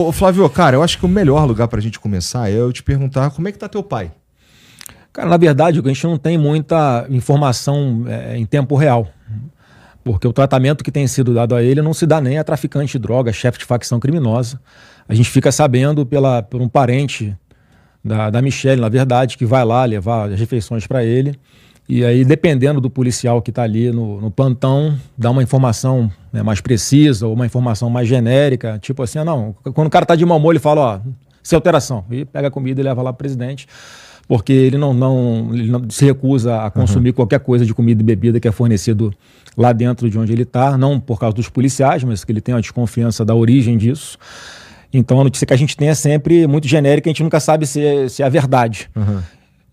Ô, Flávio, cara, eu acho que o melhor lugar pra gente começar é eu te perguntar como é que tá teu pai. Cara, na verdade, a gente não tem muita informação em tempo real, porque o tratamento que tem sido dado a ele não se dá nem a traficante de drogas, chefe de facção criminosa. A gente fica sabendo por um parente da Michelle, na verdade, que vai lá levar as refeições para ele. E aí, dependendo do policial que está ali no plantão, dá uma informação, né, mais precisa ou uma informação mais genérica, tipo assim, não, quando o cara está de mau humor, ele fala, ó, sem alteração, e pega a comida e leva lá para o presidente, porque ele não se recusa a consumir qualquer coisa de comida e bebida que é fornecido lá dentro de onde ele está, não por causa dos policiais, mas que ele tem uma desconfiança da origem disso. Então a notícia que a gente tem é sempre muito genérica, a gente nunca sabe se é a verdade.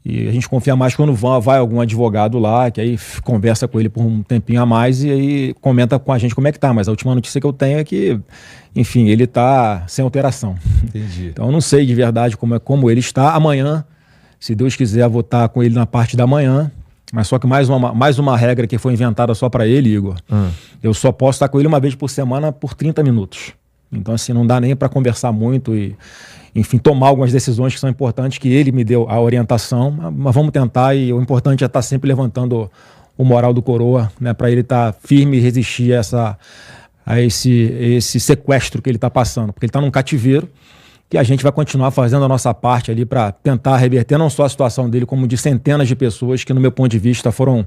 E a gente confia mais quando vai algum advogado lá, que aí conversa com ele por um tempinho a mais e aí comenta com a gente como é que tá. Mas a última notícia que eu tenho é que, enfim, ele tá sem alteração. Entendi. Então eu não sei de verdade como ele está. Amanhã, se Deus quiser, vou estar com ele na parte da manhã. Mas só que mais uma regra que foi inventada só para ele, Igor. Eu só posso estar com ele uma vez por semana por 30 minutos. Então, assim, não dá nem para conversar muito e, enfim, tomar algumas decisões que são importantes, que ele me deu a orientação, mas vamos tentar, e o importante é estar sempre levantando o moral do coroa, né, para ele estar firme e resistir a esse sequestro que ele está passando, porque ele está num cativeiro, que a gente vai continuar fazendo a nossa parte ali para tentar reverter não só a situação dele, como de centenas de pessoas que, no meu ponto de vista, foram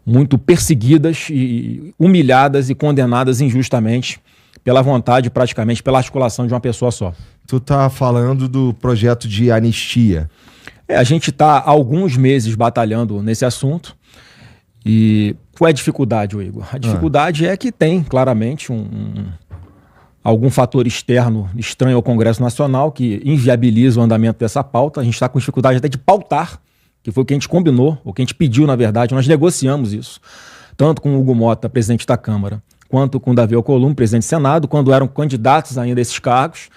muito perseguidas e humilhadas e condenadas injustamente pela vontade, praticamente, pela articulação de uma pessoa só. Tu tá falando do projeto de anistia. A gente está há alguns meses batalhando nesse assunto. E qual é a dificuldade, Igor? A dificuldade é que tem, claramente, algum fator externo estranho ao Congresso Nacional que inviabiliza o andamento dessa pauta. A gente está com dificuldade até de pautar, que foi o que a gente combinou, o que a gente pediu, na verdade. Nós negociamos isso, tanto com o Hugo Mota, presidente da Câmara, quanto com o Davi Alcolumbre, presidente do Senado, quando eram candidatos ainda a esses cargos,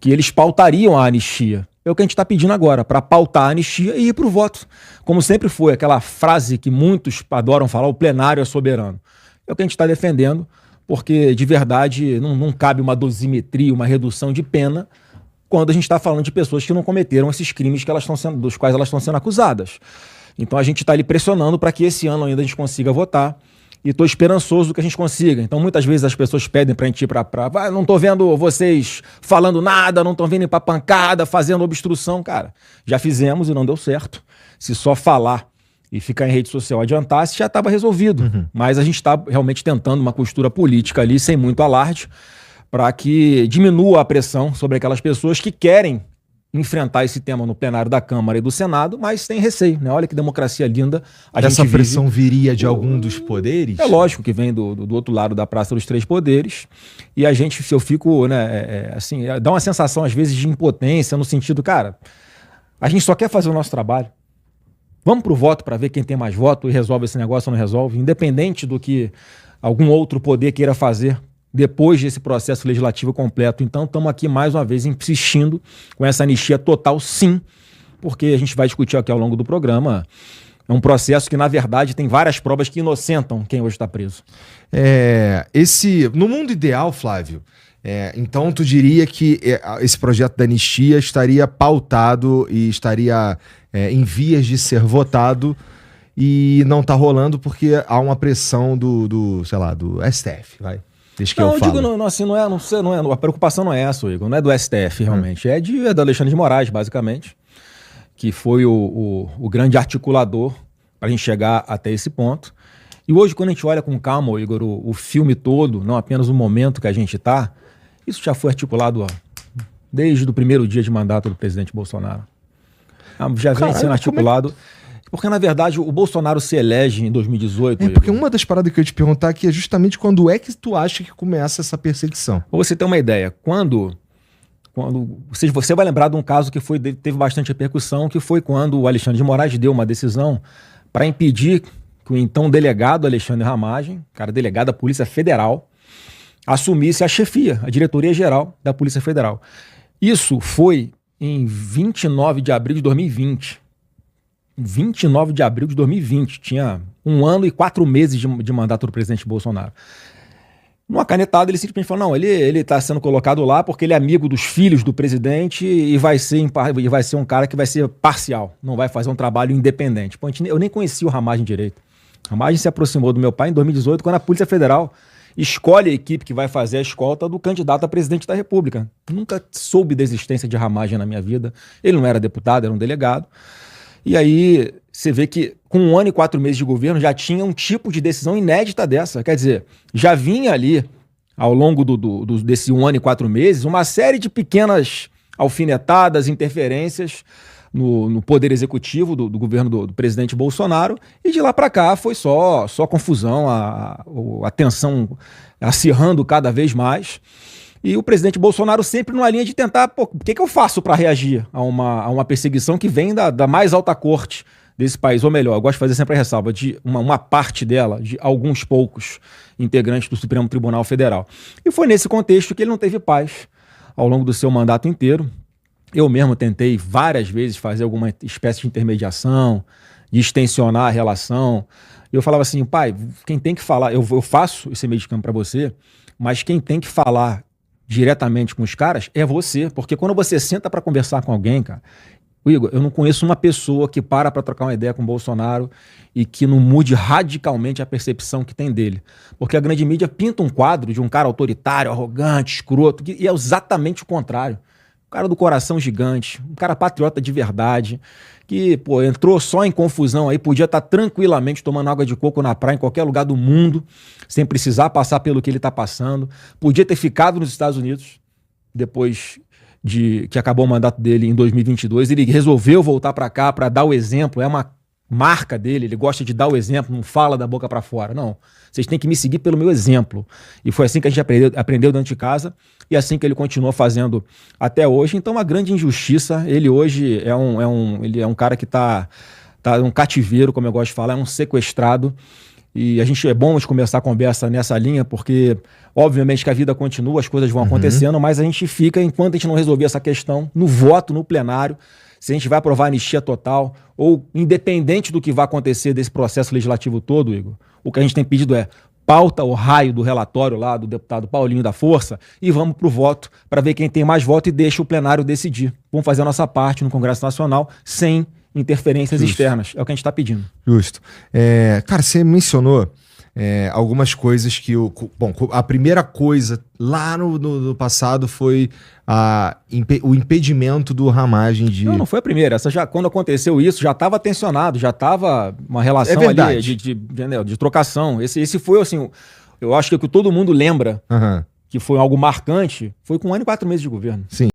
que eles pautariam a anistia. É o que a gente está pedindo agora, para pautar a anistia e ir para o voto. Como sempre foi, aquela frase que muitos adoram falar, o plenário é soberano. É o que a gente está defendendo, porque de verdade não cabe uma dosimetria, uma redução de pena, quando a gente está falando de pessoas que não cometeram esses crimes dos quais elas estão sendo acusadas. Então a gente está ali pressionando para que esse ano ainda a gente consiga votar. E estou esperançoso que a gente consiga. Então, muitas vezes as pessoas pedem para a gente ir para não estou vendo vocês falando nada, não estão vindo para pancada, fazendo obstrução. Cara, já fizemos e não deu certo. Se só falar e ficar em rede social adiantasse, já estava resolvido. Mas a gente está realmente tentando uma costura política ali, sem muito alarde, para que diminua a pressão sobre aquelas pessoas que querem enfrentar esse tema no plenário da Câmara e do Senado, mas tem receio, né? Olha que democracia linda. Essa pressão viria de algum dos poderes? É lógico que vem do outro lado da Praça dos Três Poderes, e eu fico, né, assim, dá uma sensação às vezes de impotência, no sentido, cara, a gente só quer fazer o nosso trabalho. Vamos pro voto para ver quem tem mais voto e resolve esse negócio ou não resolve, independente do que algum outro poder queira fazer depois desse processo legislativo completo. Então, estamos aqui mais uma vez insistindo com essa anistia total, sim, porque a gente vai discutir aqui ao longo do programa. É um processo que, na verdade, tem várias provas que inocentam quem hoje está preso. No mundo ideal, Flávio, então tu diria que esse projeto da anistia estaria pautado e estaria em vias de ser votado e não está rolando porque há uma pressão do STF, vai. A preocupação não é essa, Igor, não é do STF realmente, é do Alexandre de Moraes, basicamente, que foi o grande articulador para a gente chegar até esse ponto. E hoje, quando a gente olha com calma, Igor, o filme todo, não apenas o momento que a gente está, isso já foi articulado desde o primeiro dia de mandato do presidente Bolsonaro. Já vem sendo articulado. Porque, na verdade, o Bolsonaro se elege em 2018. Porque uma das paradas que eu ia te perguntar aqui é justamente quando é que tu acha que começa essa perseguição? Pra você ter uma ideia, quando você vai lembrar de um caso que teve bastante repercussão, que foi quando o Alexandre de Moraes deu uma decisão para impedir que o então delegado Alexandre Ramagem, delegado da Polícia Federal, assumisse a chefia, a diretoria-geral da Polícia Federal. Isso foi em 29 de abril de 2020. 29 de abril de 2020, tinha 1 ano e 4 meses de mandato do presidente Bolsonaro. Numa canetada, ele simplesmente falou, não, ele está sendo colocado lá porque ele é amigo dos filhos do presidente e vai ser um cara que vai ser parcial, não vai fazer um trabalho independente. Pô, eu nem conhecia o Ramagem direito. O Ramagem se aproximou do meu pai em 2018, quando a Polícia Federal escolhe a equipe que vai fazer a escolta do candidato a presidente da República. Nunca soube da existência de Ramagem na minha vida. Ele não era deputado, era um delegado. E aí você vê que com 1 ano e 4 meses de governo já tinha um tipo de decisão inédita dessa. Quer dizer, já vinha ali, ao longo desse 1 ano e 4 meses, uma série de pequenas alfinetadas, interferências no poder executivo do governo do presidente Bolsonaro, e de lá para cá foi só confusão, a tensão acirrando cada vez mais. E o presidente Bolsonaro sempre numa linha de tentar, pô, o que eu faço para reagir a uma perseguição que vem da mais alta corte desse país? Ou melhor, eu gosto de fazer sempre a ressalva de uma parte dela, de alguns poucos integrantes do Supremo Tribunal Federal. E foi nesse contexto que ele não teve paz ao longo do seu mandato inteiro. Eu mesmo tentei várias vezes fazer alguma espécie de intermediação, de extensionar a relação. Eu falava assim, pai, quem tem que falar, eu faço esse meio de campo para você, mas quem tem que falar diretamente com os caras é você, porque quando você senta para conversar com alguém, cara, Igor, eu não conheço uma pessoa que para trocar uma ideia com o Bolsonaro e que não mude radicalmente a percepção que tem dele. Porque a grande mídia pinta um quadro de um cara autoritário, arrogante, escroto, e é exatamente o contrário. Um cara do coração gigante, um cara patriota de verdade, que, pô, entrou só em confusão aí, podia estar tranquilamente tomando água de coco na praia em qualquer lugar do mundo, sem precisar passar pelo que ele está passando. Podia ter ficado nos Estados Unidos, depois de que acabou o mandato dele em 2022. Ele resolveu voltar para cá para dar o exemplo, é uma marca dele, ele gosta de dar o exemplo, não fala da boca para fora. Não, vocês têm que me seguir pelo meu exemplo. E foi assim que a gente aprendeu dentro de casa e assim que ele continua fazendo até hoje. Então, uma grande injustiça. Ele hoje ele é um cara que tá um cativeiro, como eu gosto de falar, é um sequestrado. E é bom a gente começar a conversa nessa linha, porque obviamente que a vida continua, as coisas vão acontecendo, mas a gente fica, enquanto a gente não resolver essa questão, no voto, no plenário, se a gente vai aprovar a anistia total, ou independente do que vai acontecer desse processo legislativo todo, Igor, o que a gente tem pedido é pauta o raio do relatório lá do deputado Paulinho da Força e vamos para o voto para ver quem tem mais voto e deixa o plenário decidir. Vamos fazer a nossa parte no Congresso Nacional sem interferências externas. É o que a gente está pedindo. Justo. Cara, você mencionou algumas coisas que... Bom, a primeira coisa lá no passado foi o impedimento do Ramagem de... Não foi a primeira. Quando aconteceu isso, já estava tensionado, já estava uma relação ali de trocação. Esse foi, assim, eu acho que o que todo mundo lembra que foi algo marcante, foi com 1 ano e 4 meses de governo. Sim.